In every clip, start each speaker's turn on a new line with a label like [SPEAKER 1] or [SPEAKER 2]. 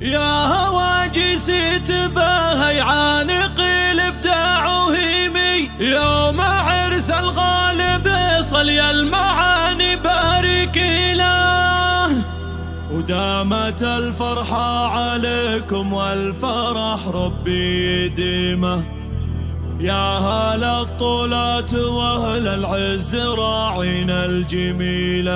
[SPEAKER 1] يا هواجس تباهي عانق الابداع وهيمي، يوم عرس الغالب صلي المعاني بارك له، ودامت الفرحة عليكم والفرح ربي يديمه. يا هل الطولات واهل العز راعين الجميلة،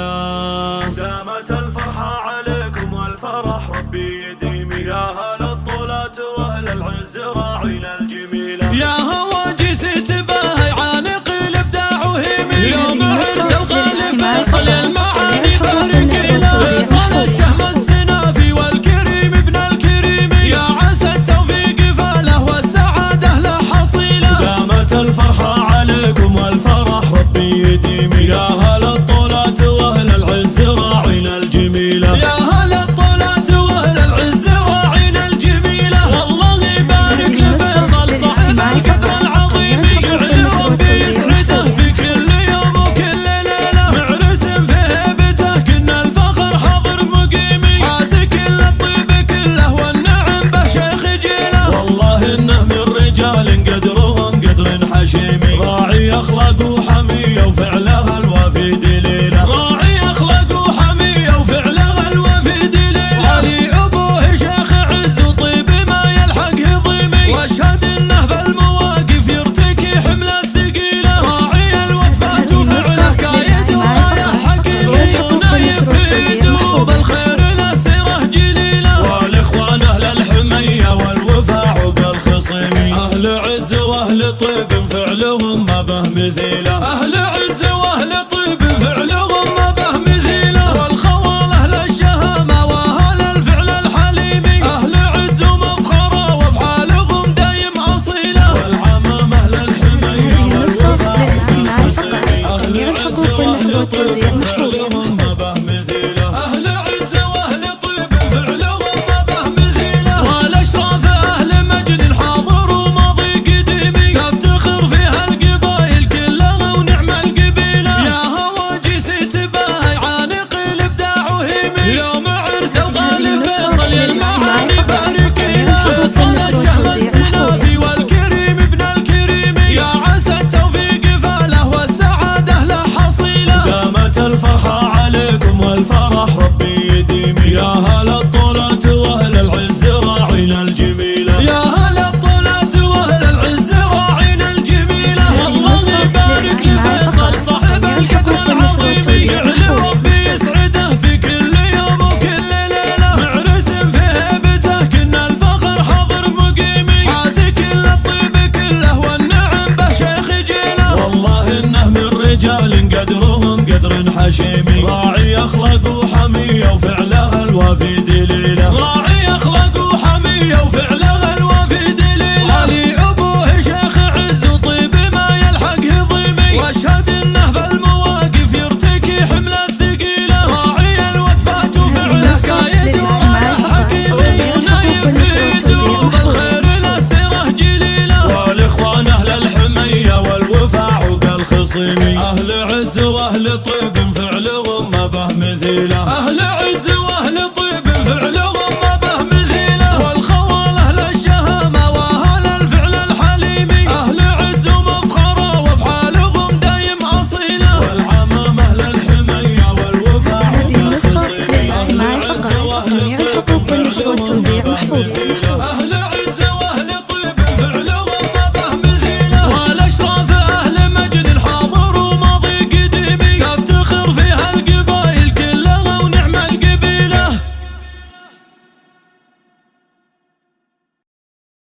[SPEAKER 1] دامت الفرحة عليكم والفرح ربي يديمه. يا هل الطولات واهل العز راعين الجميلة، يا هواجس تباهي عانق الابداع وهيمي، يوم عرس الغالب صلي المعاني بارك له، صال الشهم السنافي والكريم ابن الكريم، يا عسى التوفيق فله والسعادة له حصيلة، دامت الفرحة عليكم والفرح ربي يديم. يا هل الطولات واهل العز راعين الجميلة، يا هل الطولات واهل العز راعين الجميلة. والله يبارك لفيصل صاحب القدر العظيم، جعل ربي يسعده في كل يوم وكل ليلة، معرس في هيبته كنا الفخر حاضر مقيمي، حاز كل الطيب كله والنعم به شيخ جيله. والله انه من رجال قدرهم قدر حشيمي، راعي اخلاق وحميه وفعله الوافي دليله، راعي اخلاق وحميه وفعله الوافي دليله. علي ابوه شيخ عز وطيب ما يلحق هضيمي، واشهد انه في المواقف يرتكي حمل الثقيله، راعي الوقفات وفعله كايد ورايه حكيمي، ونايف في دروب الخير لسيره جليله. والاخوان اهل الحميه والوفاء عقى الخصيمي، اهل عز واهل طيب فعلهم ما به مثيله، اهل عز واهل طيب فعلهم ما به مثيله. والخوال اهل الشهامه واهل الفعل الحليمي، اهل عز ومفخره وافعالهم دايم اصيله. والعمام اهل الحميه والوفاء الخصيمي، اهل عز واهل طيب فعلهم ما به مثيله، اهل عز واهل طيب فعلهم ما به مثيله. والاشراف اهل مجد حاضر وماضي قديمي، تفتخر فيها القبائل كلها ونعم القبيله. يا هواجس تباهي عانق الابداع وهيمي، يوم عرس الغالب صلي المعاني بارك له، صال الشهم السنافي والكريم ابن الكريم، يا عسى التوفيق فله والسعاده له حصيله، دامت الفرحه عليكم والفرح ربي يديم. يا هل الطولات واهل العز راعين الجميله، يا هل الطولات واهل العز راعين الجميله. والله يبارك لفيصل صاحب القدر العظيم، جعل ربي يسعده في كل يوم وكل ليله، معرس في هيبته كنا الفخر حاضر مقيمي، حاز كل الطيب كله والنعم به شيخ جيله. والله انه من رجال قدرهم قدر حشيمي، راعي اخلاق وحميه وفعله الوافي دليله، راعي اخلاق وحميه وفعله الوافي دليله. علي ابوه شيخ عز وطيب ما يلحق هضيمي، واشهد انه في المواقف يرتكي حمل الثقيله، راعي الوقفات وفعله كايد ورايه حكيمي، ونايف في دروب الخير لسيره جليله. والاخوان اهل الحميه والوفاء عقى الخصيمي، اهل عز واهل طيب فعلهم ما به مثيله، اهل عز واهل طيب فعلهم ما به مثيله. والخوال اهل الشهامه واهل الفعل الحليمي، اهل عز ومفخره وافعالهم دايم اصيله. والعمام اهل الحميه والوفاء عقى الخصيمي، اهل عز واهل طيب فعلهم